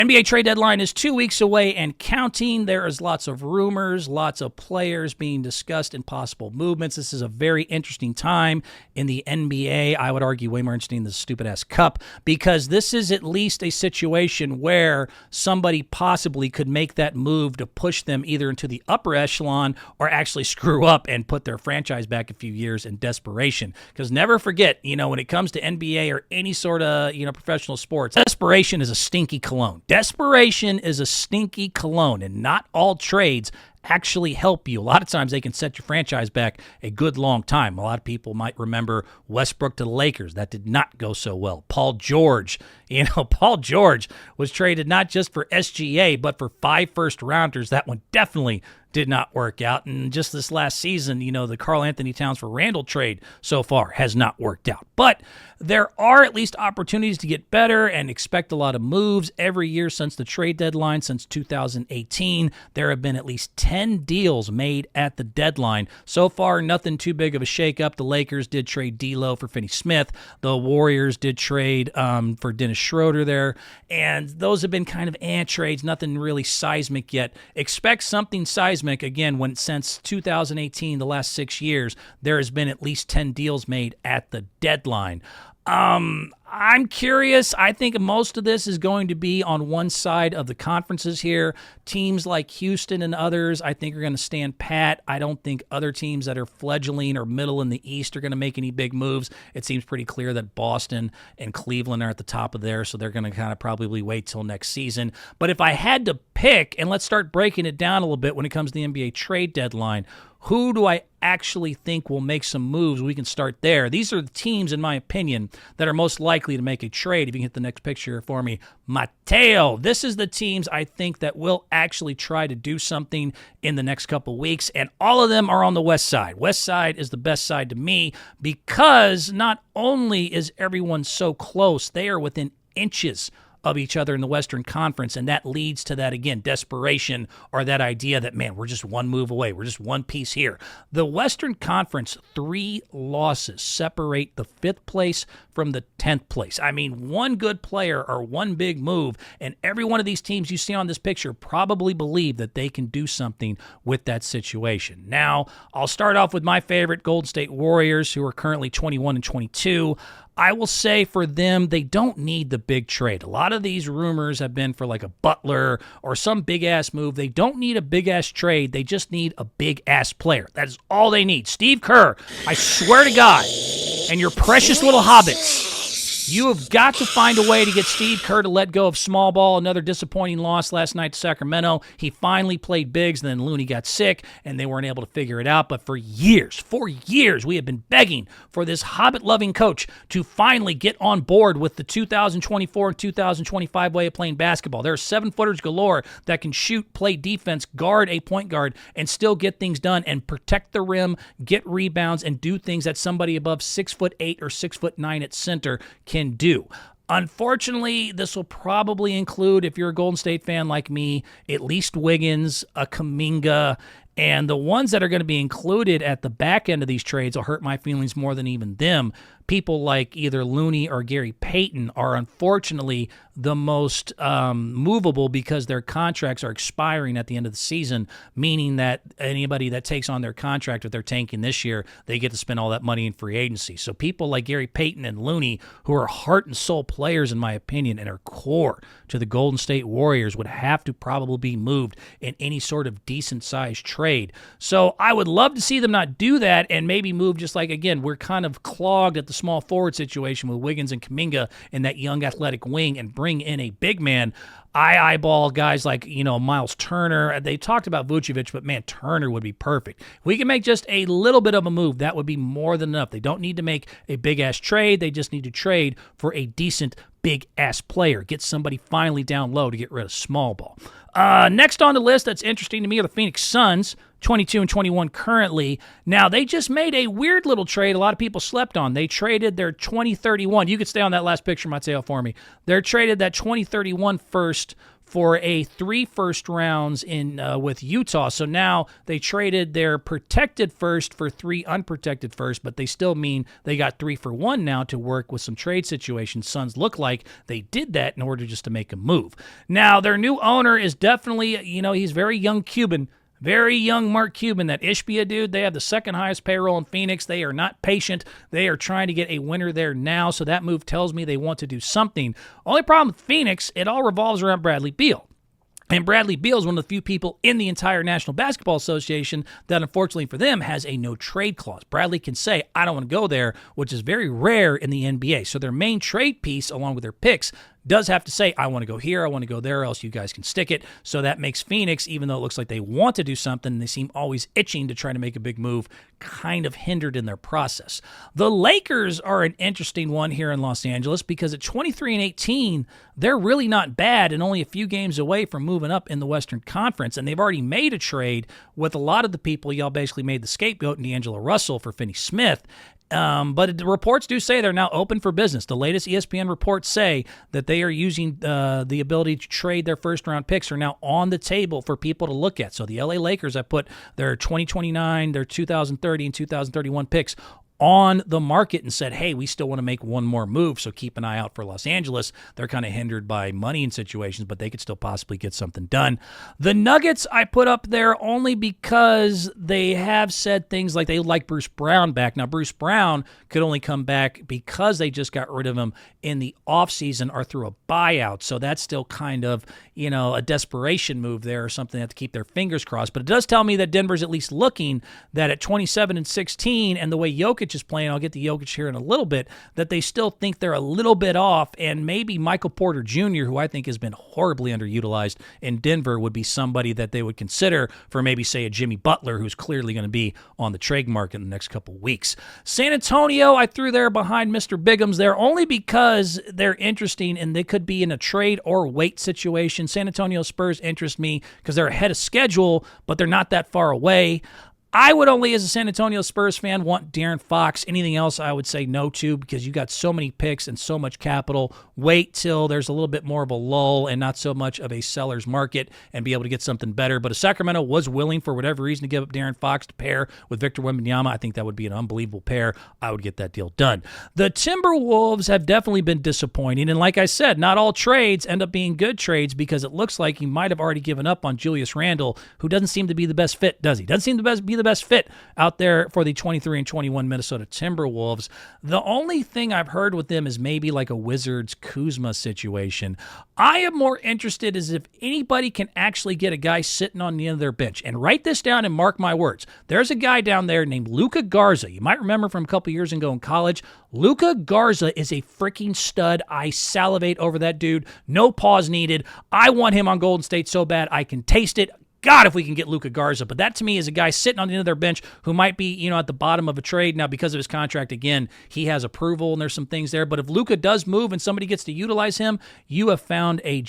NBA trade deadline is 2 weeks away and counting. There is lots of rumors, lots of players being discussed and possible movements. This is a very interesting time in the NBA. I would argue way more interesting than the stupid-ass cup, because this is at least a situation where somebody possibly could make that move to push them either into the upper echelon or actually screw up and put their franchise back a few years in desperation. Because never forget, when it comes to NBA or any sort of, professional sports, desperation is a stinky cologne. Desperation is a stinky cologne, and not all trades actually help you. A lot of times they can set your franchise back a good long time. A lot of people might remember Westbrook to the Lakers. That did not go so well. Paul George, Paul George was traded not just for SGA, but for 5 first-rounders. That one definitely did not work out. And just this last season, the Karl Anthony Towns for Randall trade so far has not worked out. But there are at least opportunities to get better and expect a lot of moves every year since the trade deadline, since 2018. There have been at least 10 deals made at the deadline. So far, nothing too big of a shakeup. The Lakers did trade D'Lo for Finney Smith. The Warriors did trade for Dennis Schroeder there. And those have been kind of trades, nothing really seismic yet. Expect something seismic, again, since 2018, the last 6 years, there has been at least 10 deals made at the deadline. I'm curious. I think most of this is going to be on one side of the conferences here. Teams like Houston and others, I think, are going to stand pat. I don't think other teams that are fledgling or middle in the East are going to make any big moves. It seems pretty clear that Boston and Cleveland are at the top of there, so they're going to kind of probably wait till next season. But if I had to pick, and let's start breaking it down a little bit when it comes to the NBA trade deadline, who do I actually think will make some moves? We can start there. These are the teams, in my opinion, that are most likely to make a trade. If you can hit the next picture here for me. Mateo. This is the teams I think that will actually try to do something in the next couple weeks, and all of them are on the west side. West side is the best side to me because not only is everyone so close, they are within inches of each other in the Western Conference, and that leads to that, again, desperation or that idea that, man, we're just one move away. We're just one piece here. The Western Conference, 3 losses separate the 5th place from the 10th place. I mean, one good player or one big move, and every one of these teams you see on this picture probably believe that they can do something with that situation. Now, I'll start off with my favorite, Golden State Warriors, who are currently 21 and 22. I will say for them, they don't need the big trade. A lot of these rumors have been for like a Butler or some big-ass move. They don't need a big-ass trade. They just need a big-ass player. That is all they need. Steve Kerr, I swear to God, and your precious little hobbits, you have got to find a way to get Steve Kerr to let go of small ball. Another disappointing loss last night to Sacramento. He finally played bigs, and then Looney got sick, and they weren't able to figure it out. But for years, we have been begging for this hobbit-loving coach to finally get on board with the 2024 and 2025 way of playing basketball. There are 7-footers galore that can shoot, play defense, guard a point guard, and still get things done and protect the rim, get rebounds, and do things that somebody above 6'8" or 6'9" at center can do. Unfortunately, this will probably include, if you're a Golden State fan like me, at least Wiggins, a Kuminga, and the ones that are going to be included at the back end of these trades will hurt my feelings more than even them. People like either Looney or Gary Payton are unfortunately the most movable because their contracts are expiring at the end of the season, meaning that anybody that takes on their contract, if they're tanking this year, they get to spend all that money in free agency. So people like Gary Payton and Looney, who are heart and soul players in my opinion and are core to the Golden State Warriors, would have to probably be moved in any sort of decent-sized trade. So I would love to see them not do that and maybe move just like, again, we're kind of clogged at the small forward situation with Wiggins and Kuminga in that young athletic wing and bring in a big man. I eyeball guys like, Miles Turner. They talked about Vucevic, but man, Turner would be perfect. If we can make just a little bit of a move, that would be more than enough. They don't need to make a big-ass trade. They just need to trade for a decent big-ass player. Get somebody finally down low to get rid of small ball. Next on the list that's interesting to me are the Phoenix Suns. 22 and 21 currently. Now, they just made a weird little trade a lot of people slept on. They traded their 2031. You could stay on that last picture, Mateo, for me. They traded that 2031 first for a 3 first rounds in with Utah. So now they traded their protected first for 3 unprotected first, but they still mean they got 3 for 1 now to work with some trade situations. Suns look like they did that in order just to make a move. Now, their new owner is definitely, he's very young Cuban. Very young Mark Cuban, that Ishbia dude. They have the second highest payroll in Phoenix. They are not patient. They are trying to get a winner there now, so that move tells me they want to do something. Only problem with Phoenix, it all revolves around Bradley Beal. And Bradley Beal is one of the few people in the entire National Basketball Association that, unfortunately for them, has a no-trade clause. Bradley can say, I don't want to go there, which is very rare in the NBA. So their main trade piece, along with their picks, does have to say, I want to go here, I want to go there, else you guys can stick it. So that makes Phoenix, even though it looks like they want to do something, they seem always itching to try to make a big move, kind of hindered in their process. The Lakers are an interesting one here in Los Angeles because at 23 and 18, they're really not bad and only a few games away from moving up in the Western Conference. And they've already made a trade with a lot of the people y'all basically made the scapegoat in D'Angelo Russell for Finney Smith. But the reports do say they're now open for business. The latest ESPN reports say that they are using the ability to trade their first-round picks are now on the table for people to look at. So the LA Lakers have put their 2029, their 2030, and 2031 picks on the market and said, hey, we still want to make one more move, so keep an eye out for Los Angeles. They're kind of hindered by money in situations, but they could still possibly get something done. The Nuggets I put up there only because they have said things like they like Bruce Brown back. Now, Bruce Brown could only come back because they just got rid of him in the offseason or through a buyout, so that's still kind of, a desperation move there or something they have to keep their fingers crossed. But it does tell me that Denver's at least looking that at 27 and 16 and the way Jokic is playing, I'll get to Jokic here in a little bit, that they still think they're a little bit off, and maybe Michael Porter Jr., who I think has been horribly underutilized in Denver, would be somebody that they would consider for maybe, say, a Jimmy Butler, who's clearly going to be on the trade market in the next couple weeks. San Antonio, I threw there behind Mr. Bigums there only because they're interesting and they could be in a trade or wait situation. San Antonio Spurs interest me because they're ahead of schedule, but they're not that far away. I would only, as a San Antonio Spurs fan, want De'Aaron Fox. Anything else I would say no to because you got so many picks and so much capital. Wait till there's a little bit more of a lull and not so much of a seller's market and be able to get something better. But if Sacramento was willing for whatever reason to give up De'Aaron Fox to pair with Victor Wembanyama, I think that would be an unbelievable pair. I would get that deal done. The Timberwolves have definitely been disappointing. And like I said, not all trades end up being good trades because it looks like he might have already given up on Julius Randle, who doesn't seem to be the best fit, does he? Doesn't seem to be the best fit out there for the 23 and 21 Minnesota Timberwolves. The only thing I've heard with them is maybe like a Wizards Kuzma situation. I am more interested as if anybody can actually get a guy sitting on the end of their bench. And write this down and mark my words. There's a guy down there named Luka Garza. You might remember from a couple years ago in college. Luka Garza is a freaking stud. I salivate over that dude. No pause needed. I want him on Golden State so bad I can taste it. God, if we can get Luka Garza. But that, to me, is a guy sitting on the end of their bench who might be, at the bottom of a trade. Now, because of his contract, again, he has approval, and there's some things there. But if Luka does move and somebody gets to utilize him, you have found a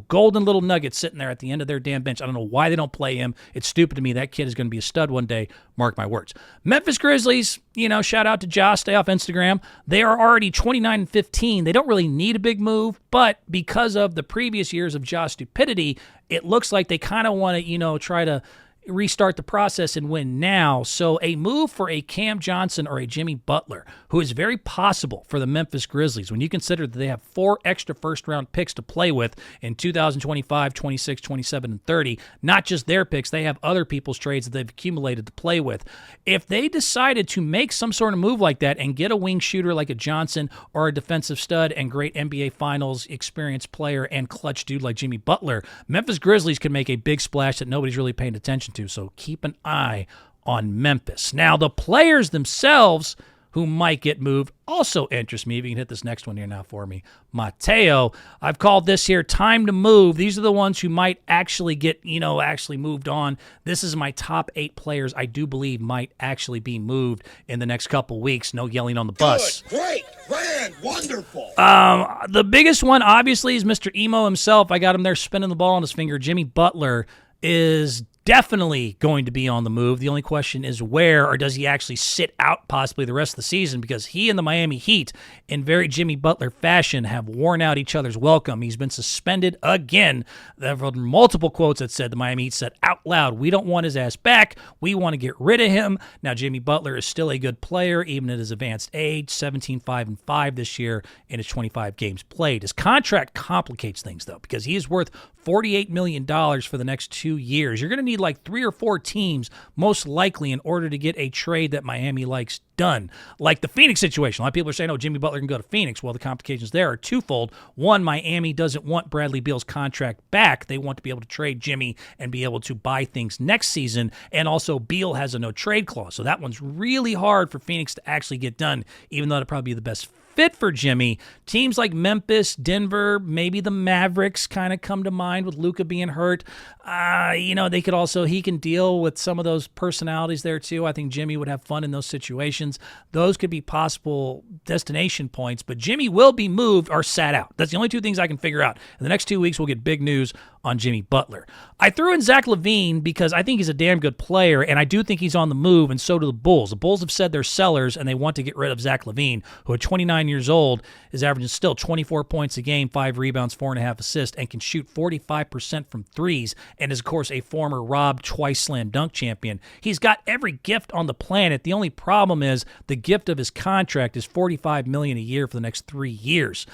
golden little nugget sitting there at the end of their damn bench. I don't know why they don't play him. It's stupid to me. That kid is going to be a stud one day. Mark my words. Memphis Grizzlies, shout out to Josh. Stay off Instagram. They are already 29 and 15. They don't really need a big move, but because of the previous years of Josh stupidity, it looks like they kind of want to, try to restart the process and win now. So a move for a Cam Johnson or a Jimmy Butler, who is very possible for the Memphis Grizzlies when you consider that they have 4 extra first-round picks to play with in 2025, 26, 27, and 30. Not just their picks. They have other people's trades that they've accumulated to play with. If they decided to make some sort of move like that and get a wing shooter like a Johnson or a defensive stud and great NBA Finals experienced player and clutch dude like Jimmy Butler, Memphis Grizzlies could make a big splash that nobody's really paying attention to. So keep an eye on Memphis. Now, the players themselves who might get moved also interest me. If you can hit this next one here now for me. Mateo, I've called this here time to move. These are the ones who might actually get, actually moved on. This is my top 8 players I do believe might actually be moved in the next couple weeks. No yelling on the bus. Good, great, grand, wonderful. The biggest one, obviously, is Mr. Emo himself. I got him there spinning the ball on his finger. Jimmy Butler is definitely going to be on the move. The only question is where, or does he actually sit out possibly the rest of the season, because he and the Miami Heat, in very Jimmy Butler fashion, have worn out each other's welcome. He's been suspended again. There were multiple quotes that said the Miami Heat said out loud, we don't want his ass back. We want to get rid of him. Now, Jimmy Butler is still a good player, even at his advanced age, 17-5-5 this year in his 25 games played. His contract complicates things, though, because he is worth $48 million for the next 2 years. You're going to need like 3 or 4 teams, most likely, in order to get a trade that Miami likes done. Like the Phoenix situation. A lot of people are saying, oh, Jimmy Butler can go to Phoenix. Well, the complications there are twofold. One, Miami doesn't want Bradley Beal's contract back. They want to be able to trade Jimmy and be able to buy things next season. And also, Beal has a no-trade clause. So that one's really hard for Phoenix to actually get done, even though it'd probably be the best fit for Jimmy. Teams like Memphis, Denver, maybe the Mavericks kind of come to mind with Luka being hurt. They could also, he can deal with some of those personalities there too. I think Jimmy would have fun in those situations. Those could be possible destination points, but Jimmy will be moved or sat out. That's the only 2 things I can figure out. In the next 2 weeks, we'll get big news on Jimmy Butler. I threw in Zach Levine because I think he's a damn good player, and I do think he's on the move, and so do the Bulls. The Bulls have said they're sellers, and they want to get rid of Zach Levine, who at 29 years old is averaging still 24 points a game, 5 rebounds, 4.5 assists, and can shoot 45% from threes, and is, of course, a former Rob twice slam dunk champion. He's got every gift on the planet. The only problem is the gift of his contract is $45 million a year for the next 3 years.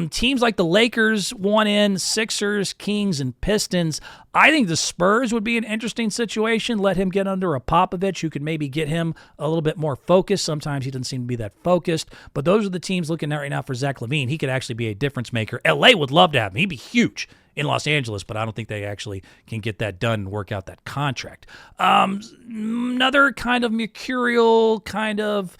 Teams like the Lakers want in, Sixers, Kings, and Pistons. I think the Spurs would be an interesting situation. Let him get under a Popovich who could maybe get him a little bit more focused. Sometimes he doesn't seem to be that focused. But those are the teams looking at right now for Zach Levine. He could actually be a difference maker. LA would love to have him. He'd be huge in Los Angeles, but I don't think they actually can get that done and work out that contract. Another kind of mercurial, kind of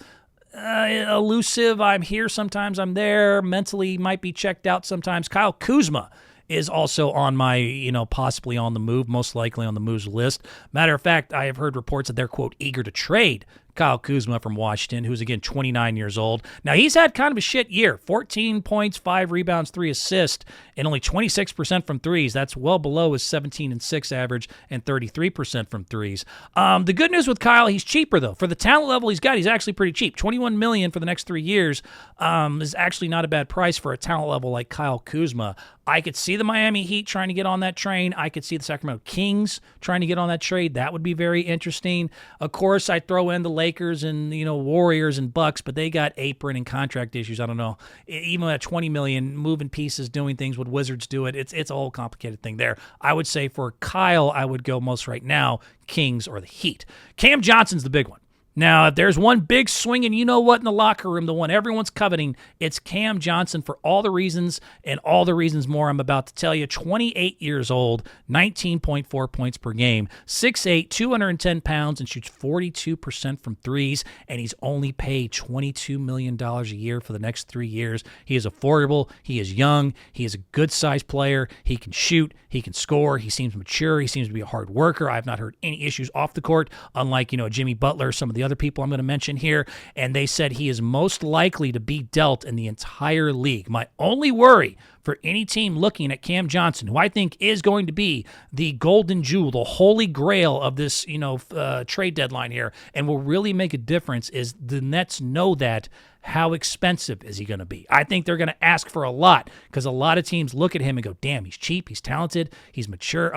elusive, I'm here sometimes, I'm there, mentally might be checked out sometimes. Kyle Kuzma is also on my, possibly on the move, most likely on the moves list. Matter of fact, I have heard reports that they're, quote, eager to trade Kyle Kuzma from Washington, who's, again, 29 years old. Now, he's had kind of a shit year. 14 points, 5 rebounds, 3 assists, and only 26% from threes. That's well below his 17-6 average and 33% from threes. The good news with Kyle, he's cheaper, though. For the talent level he's got, he's actually pretty cheap. $21 million for the next 3 years is actually not a bad price for a talent level like Kyle Kuzma. I could see the Miami Heat trying to get on that train. I could see the Sacramento Kings trying to get on that trade. That would be very interesting. Of course, I throw in the Lakers and, Warriors and Bucks, but they got apron and contract issues. I don't know. Even at $20 million, moving pieces, doing things, would Wizards do it? It's a whole complicated thing there. I would say for Kyle, I would go most right now, Kings or the Heat. Cam Johnson's the big one. Now, if there's one big swing and you know what in the locker room, the one everyone's coveting, it's Cam Johnson for all the reasons and all the reasons more I'm about to tell you. 28 years old, 19.4 points per game, 6'8", 210 pounds, and shoots 42% from threes, and he's only paid $22 million a year for the next 3 years. He is affordable. He is young. He is a good-sized player. He can shoot. He can score. He seems mature. He seems to be a hard worker. I have not heard any issues off the court, unlike, Jimmy Butler, some of the other people I'm going to mention here, and they said he is most likely to be dealt in the entire league. My only worry for any team looking at Cam Johnson, who I think is going to be the golden jewel, the holy grail of this, trade deadline here, and will really make a difference, is the Nets know that. How expensive is he going to be? I think they're going to ask for a lot, because a lot of teams look at him and go, damn, he's cheap, he's talented, he's mature,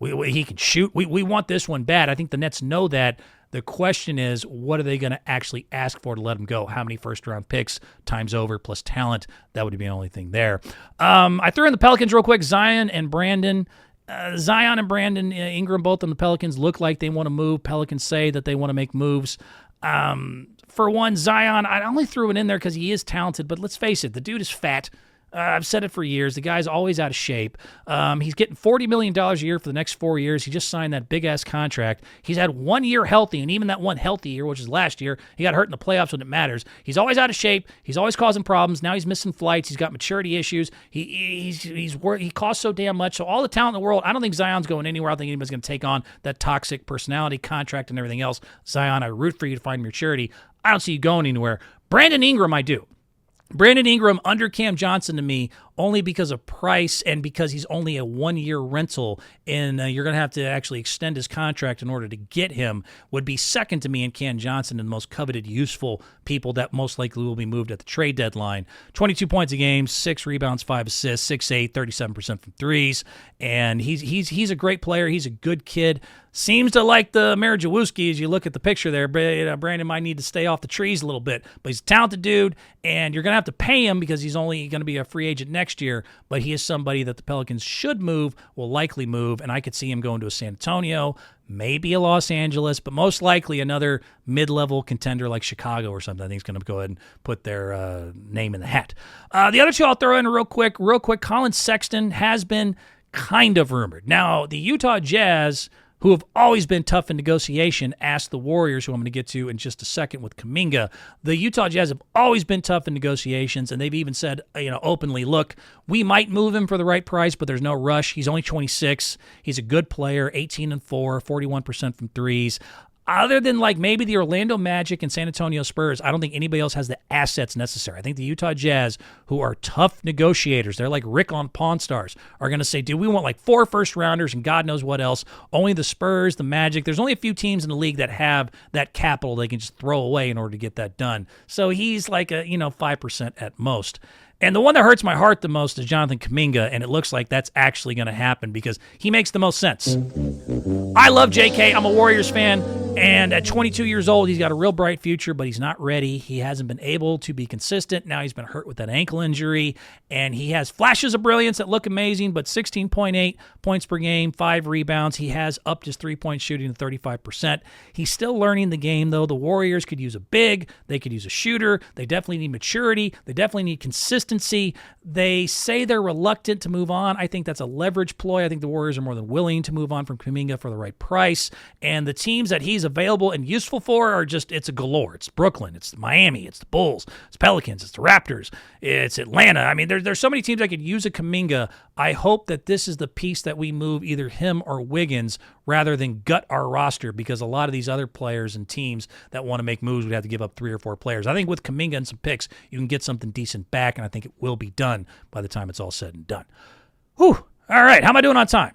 he can shoot. We want this one bad. I think the Nets know that. The question is, what are they going to actually ask for to let him go? How many first-round picks times over plus talent? That would be the only thing there. I threw in the Pelicans real quick. Zion and Brandon. Ingram, both on the Pelicans, look like they want to move. Pelicans say that they want to make moves. For one, Zion, I only threw it in there because he is talented, but let's face it, the dude is fat. I've said it for years. The guy's always out of shape. He's getting $40 million a year for the next 4 years. He just signed that big-ass contract. He's had 1 year healthy, and even that one healthy year, which is last year, he got hurt in the playoffs when it matters. He's always out of shape. He's always causing problems. Now he's missing flights. He's got maturity issues. He costs so damn much. So all the talent in the world, I don't think Zion's going anywhere. I don't think anybody's going to take on that toxic personality contract and everything else. Zion, I root for you to find maturity. I don't see you going anywhere. Brandon Ingram, I do. Brandon Ingram under Cam Johnson to me only because of price and because he's only a 1-year rental, and you're going to have to actually extend his contract in order to get him, would be second to me in Ken Johnson and the most coveted, useful people that most likely will be moved at the trade deadline. 22 points a game, 6 rebounds, 5 assists, 6'8", 37% from threes, and he's a great player. He's a good kid. Seems to like the Marajewski as you look at the picture there. Brandon might need to stay off the trees a little bit, but he's a talented dude, and you're going to have to pay him because he's only going to be a free agent next year, but he is somebody that the Pelicans should move, will likely move, and I could see him going to a San Antonio, maybe a Los Angeles, but most likely another mid-level contender like Chicago or something. I think he's going to go ahead and put their name in the hat. The other two I'll throw in real quick. Colin Sexton has been kind of rumored. Now, the Utah Jazz, who have always been tough in negotiation, asked the Warriors, who I'm going to get to in just a second with Kuminga. The Utah Jazz have always been tough in negotiations, and they've even said, openly, look, we might move him for the right price, but there's no rush. He's only 26. He's a good player, 18-4, 41% from threes. Other than maybe the Orlando Magic and San Antonio Spurs, I don't think anybody else has the assets necessary. I think the Utah Jazz, who are tough negotiators, they're like Rick on Pawn Stars, are going to say, dude, we want 4 first-rounders and God knows what else. Only the Spurs, the Magic. There's only a few teams in the league that have that capital they can just throw away in order to get that done. So he's like a 5% at most. And the one that hurts my heart the most is Jonathan Kuminga, and it looks like that's actually going to happen because he makes the most sense. I love JK. I'm a Warriors fan, and at 22 years old, he's got a real bright future, but he's not ready. He hasn't been able to be consistent. Now he's been hurt with that ankle injury, and he has flashes of brilliance that look amazing, but 16.8 points per game, 5 rebounds. He has upped his three-point shooting to 35%. He's still learning the game, though. The Warriors could use a big. They could use a shooter. They definitely need maturity. They definitely need consistency. They say they're reluctant to move on. I think that's a leverage ploy. I think the Warriors are more than willing to move on from Kuminga for the right price. And the teams that he's available and useful for are it's a galore. It's Brooklyn. It's Miami. It's the Bulls. It's Pelicans. It's the Raptors. It's Atlanta. I mean, there's so many teams that could use a Kuminga. I hope that this is the piece that we move either him or Wiggins rather than gut our roster, because a lot of these other players and teams that want to make moves would have to give up 3 or 4 players. I think with Kuminga and some picks, you can get something decent back, and I think it will be done by the time it's all said and done. Whew. All right. How am I doing on time?